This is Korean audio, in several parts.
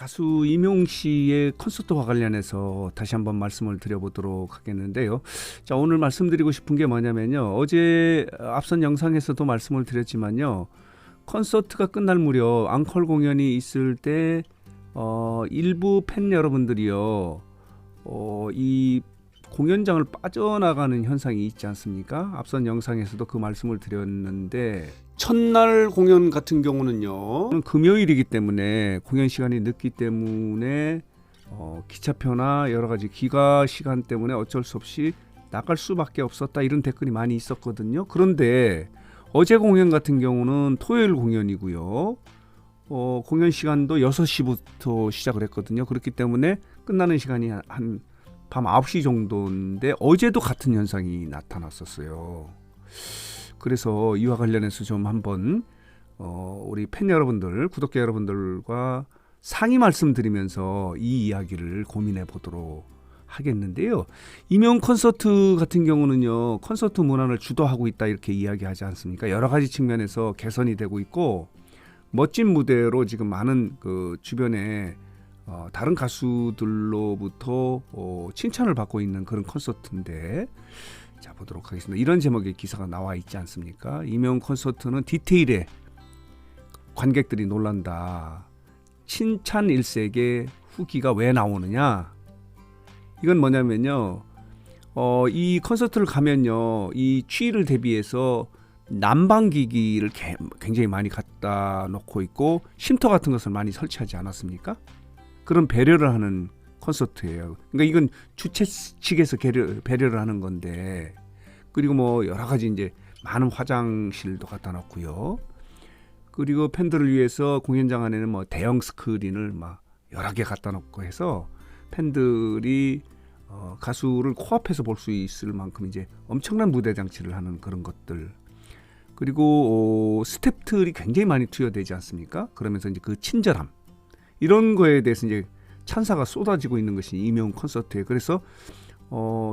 가수 임용 씨의 콘서트와 관련해서 다시 한번 말씀을 드려보도록 하겠는데요. 자, 오늘 말씀드리고 싶은 게 뭐냐면요. 어제 앞선 영상에서도 말씀을 드렸지만요. 콘서트가 끝날 무렵 앙콜 공연이 있을 때 일부 팬 여러분들이요. 이 공연장을 빠져나가는 현상이 있지 않습니까? 앞선 영상에서도 그 말씀을 드렸는데 첫날 공연 같은 경우는요. 금요일이기 때문에 공연 시간이 늦기 때문에 기차표나 여러 가지 기가 시간 때문에 어쩔 수 없이 나갈 수밖에 없었다 이런 댓글이 많이 있었거든요. 그런데 어제 공연 같은 경우는 토요일 공연이고요. 공연 시간도 6시부터 시작을 했거든요. 그렇기 때문에 끝나는 시간이 한 밤 9시 정도인데 어제도 같은 현상이 나타났었어요. 그래서 이와 관련해서 좀 한번 우리 팬 여러분들, 구독자 여러분들과 상의 말씀드리면서 이 이야기를 고민해 보도록 하겠는데요. 임용 콘서트 같은 경우는요. 콘서트 문화를 주도하고 있다 이렇게 이야기하지 않습니까? 여러 가지 측면에서 개선이 되고 있고 멋진 무대로 지금 많은 그 주변에 다른 가수들로부터 칭찬을 받고 있는 그런 콘서트인데 자 보도록 하겠습니다. 이런 제목의 기사가 나와 있지 않습니까? 임용 콘서트는 디테일에 관객들이 놀란다. 칭찬 일색의 후기가 왜 나오느냐? 이건 뭐냐면요. 이 콘서트를 가면요. 이 추위를 대비해서 난방기기를 굉장히 많이 갖다 놓고 있고 쉼터 같은 것을 많이 설치하지 않았습니까? 그런 배려를 하는 콘서트예요. 그러니까 이건 주최 측에서 배려를 하는 건데 그리고 뭐 여러 가지 이제 많은 화장실도 갖다 놓고요. 그리고 팬들을 위해서 공연장 안에는 뭐 대형 스크린을 막 여러 개 갖다 놓고 해서 팬들이 가수를 코앞에서 볼 수 있을 만큼 이제 엄청난 무대 장치를 하는 그런 것들. 그리고 스태프들이 굉장히 많이 투여되지 않습니까? 그러면서 이제 그 친절함 이런 거에 대해서 이제 찬사가 쏟아지고 있는 것이 임용 콘서트예요. 그래서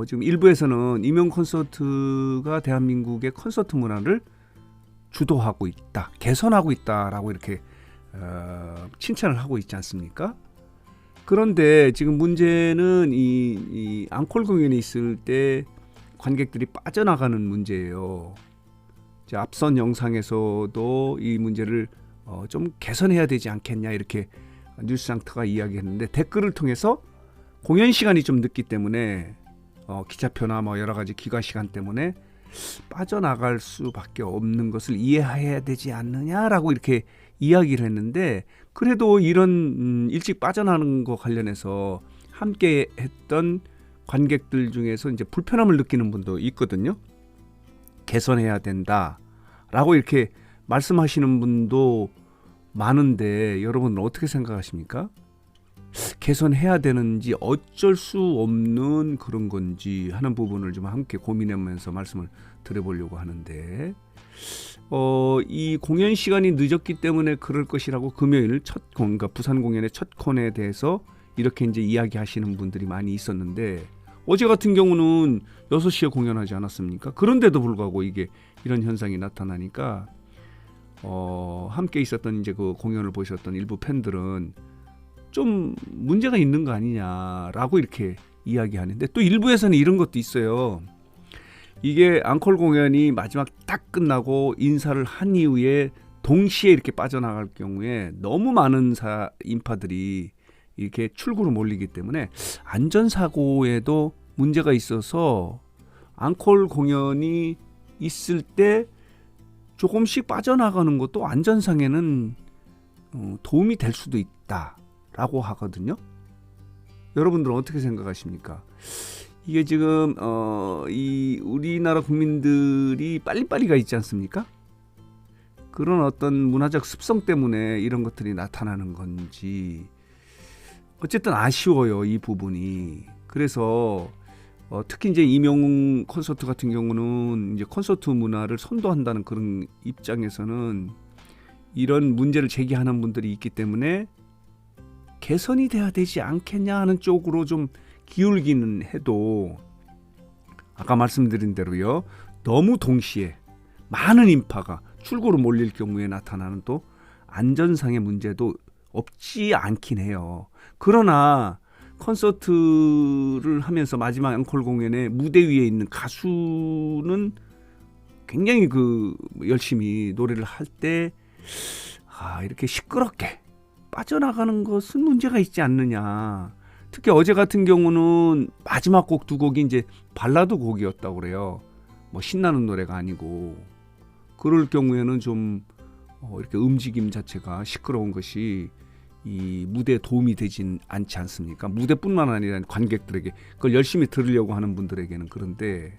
지금 일부에서는 임용 콘서트가 대한민국의 콘서트 문화를 주도하고 있다, 개선하고 있다라고 이렇게 칭찬을 하고 있지 않습니까? 그런데 지금 문제는 이 앙콜 공연이 있을 때 관객들이 빠져나가는 문제예요. 앞선 영상에서도 이 문제를 좀 개선해야 되지 않겠냐 이렇게 뉴스상터가 이야기했는데 댓글을 통해서 공연 시간이 좀 늦기 때문에 기차표나 뭐 여러 가지 기가 시간 때문에 빠져나갈 수밖에 없는 것을 이해해야 되지 않느냐라고 이렇게 이야기를 했는데 그래도 이런 일찍 빠져나가는 거 관련해서 함께 했던 관객들 중에서 이제 불편함을 느끼는 분도 있거든요. 개선해야 된다라고 이렇게 말씀하시는 분도 많은데 여러분은 어떻게 생각하십니까? 개선해야 되는지 어쩔 수 없는 그런 건지 하는 부분을 좀 함께 고민하면서 말씀을 드려보려고 하는데 이 공연 시간이 늦었기 때문에 그럴 것이라고 금요일 그러니까 부산 공연의 첫 콘에 대해서 이렇게 이제 이야기하시는 분들이 많이 있었는데 어제 같은 경우는 6시에 공연하지 않았습니까? 그런데도 불구하고 이게 이런 현상이 나타나니까 함께 있었던 이제 그 공연을 보셨던 일부 팬들은 좀 문제가 있는 거 아니냐라고 이렇게 이야기하는데 또 일부에서는 이런 것도 있어요. 이게 앙콜 공연이 마지막 딱 끝나고 인사를 한 이후에 동시에 이렇게 빠져나갈 경우에 너무 많은 인파들이 이렇게 출구로 몰리기 때문에 안전사고에도 문제가 있어서 앙콜 공연이 있을 때 조금씩 빠져나가는 것도 안전상에는 도움이 될 수도 있다라고 하거든요. 여러분들은 어떻게 생각하십니까? 이게 지금 이 우리나라 국민들이 빨리빨리가 있지 않습니까? 그런 어떤 문화적 습성 때문에 이런 것들이 나타나는 건지 어쨌든 아쉬워요, 이 부분이. 그래서 특히 이제 임용 콘서트 같은 경우는 이제 콘서트 문화를 선도한다는 그런 입장에서는 이런 문제를 제기하는 분들이 있기 때문에 개선이 돼야 되지 않겠냐 하는 쪽으로 좀 기울기는 해도 아까 말씀드린 대로요. 너무 동시에 많은 인파가 출구로 몰릴 경우에 나타나는 또 안전상의 문제도 없지 않긴 해요. 그러나 콘서트를 하면서 마지막 앵콜 공연에 무대 위에 있는 가수는 굉장히 열심히 노래를 할 때 이렇게 시끄럽게 빠져나가는 것은 문제가 있지 않느냐. 특히 어제 같은 경우는 마지막 곡 두 곡이 이제 발라드 곡이었다고 그래요. 뭐 신나는 노래가 아니고. 그럴 경우에는 좀 이렇게 움직임 자체가 시끄러운 것이 이 무대에 도움이 되진 않지 않습니까? 무대뿐만 아니라 관객들에게 그걸 열심히 들으려고 하는 분들에게는. 그런데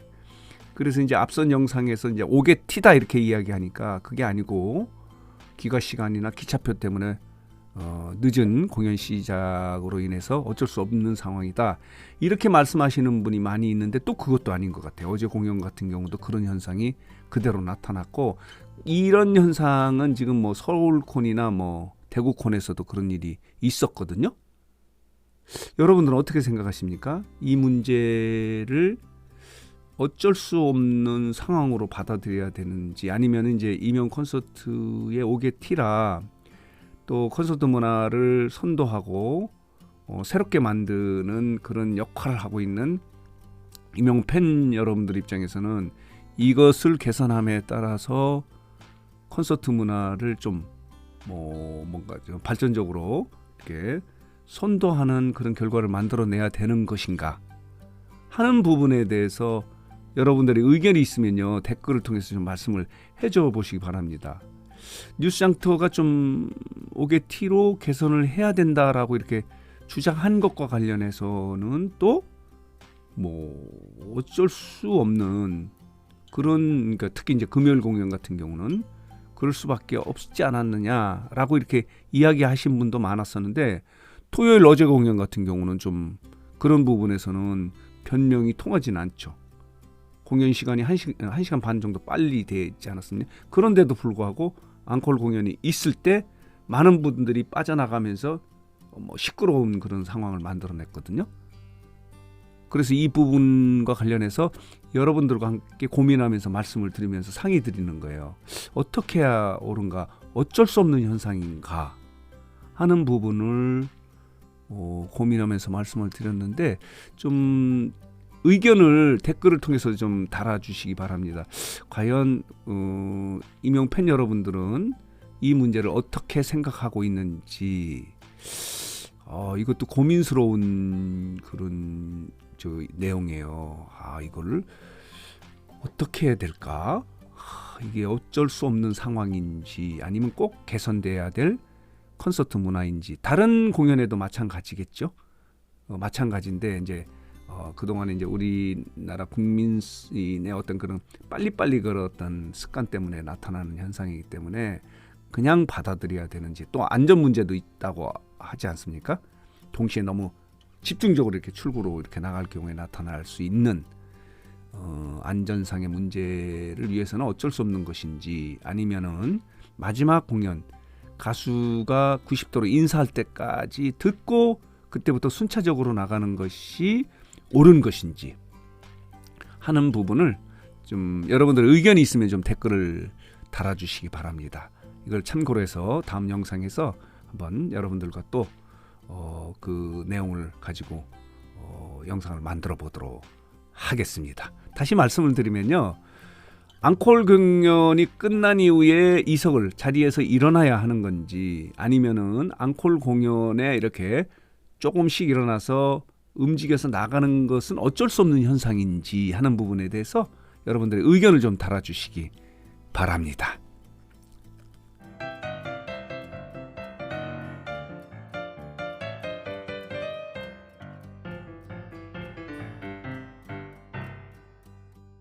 그래서 이제 앞선 영상에서 이제 오게 튀다 이렇게 이야기하니까 그게 아니고 기가 시간이나 기차표 때문에 늦은 공연 시작으로 인해서 어쩔 수 없는 상황이다. 이렇게 말씀하시는 분이 많이 있는데 또 그것도 아닌 것 같아요. 어제 공연 같은 경우도 그런 현상이 그대로 나타났고, 이런 현상은 지금 뭐 서울콘이나 뭐 대구콘에서도 그런 일이 있었거든요. 여러분들은 어떻게 생각하십니까? 이 문제를 어쩔 수 없는 상황으로 받아들여야 되는지, 아니면 이제 이명 콘서트에 오게 티라 또 콘서트 문화를 선도하고 새롭게 만드는 그런 역할을 하고 있는 이명 팬 여러분들 입장에서는 이것을 개선함에 따라서 콘서트 문화를 좀 뭔가 좀 발전적으로 이렇게 선도하는 그런 결과를 만들어내야 되는 것인가 하는 부분에 대해서 여러분들의 의견이 있으면요, 댓글을 통해서 좀 말씀을 해줘 보시기 바랍니다. 뉴스장터가 좀 오게티로 개선을 해야 된다라고 이렇게 주장한 것과 관련해서는 또 뭐 어쩔 수 없는 그런, 그러니까 특히 이제 금요일 공연 같은 경우는 그럴 수밖에 없지 않았느냐라고 이렇게 이야기하신 분도 많았었는데, 토요일 어제 공연 같은 경우는 좀 그런 부분에서는 변명이 통하지는 않죠. 공연 시간이 1시간 반 정도 빨리 되지 않았습니까? 그런데도 불구하고 앙콜 공연이 있을 때 많은 분들이 빠져나가면서 시끄러운 그런 상황을 만들어냈거든요. 그래서 이 부분과 관련해서 여러분들과 함께 고민하면서 말씀을 드리면서 상의 드리는 거예요. 어떻게 해야 옳은가, 어쩔 수 없는 현상인가 하는 부분을 고민하면서 말씀을 드렸는데, 좀 의견을 댓글을 통해서 좀 달아주시기 바랍니다. 과연 이명 팬 여러분들은 이 문제를 어떻게 생각하고 있는지, 이것도 고민스러운 그런 내용이에요. 이거를 어떻게 해야 될까? 이게 어쩔 수 없는 상황인지, 아니면 꼭 개선돼야 될 콘서트 문화인지. 다른 공연에도 마찬가지겠죠. 마찬가지인데 이제 그동안에 이제 우리나라 국민의 어떤 그런 빨리빨리 걸었던 습관 때문에 나타나는 현상이기 때문에 그냥 받아들여야 되는지, 또 안전 문제도 있다고 하지 않습니까? 동시에 너무 집중적으로 이렇게 출구로 이렇게 나갈 경우에 나타날 수 있는 안전상의 문제를 위해서는 어쩔 수 없는 것인지, 아니면은 마지막 공연 가수가 90도로 인사할 때까지 듣고 그때부터 순차적으로 나가는 것이 옳은 것인지 하는 부분을 좀 여러분들 의견이 있으면 좀 댓글을 달아주시기 바랍니다. 이걸 참고로 해서 다음 영상에서 한번 여러분들과 또 그 내용을 가지고 영상을 만들어 보도록 하겠습니다. 다시 말씀을 드리면요, 앙콜 공연이 끝난 이후에 이석을 자리에서 일어나야 하는 건지, 아니면은 앙콜 공연에 이렇게 조금씩 일어나서 움직여서 나가는 것은 어쩔 수 없는 현상인지 하는 부분에 대해서 여러분들의 의견을 좀 달아주시기 바랍니다.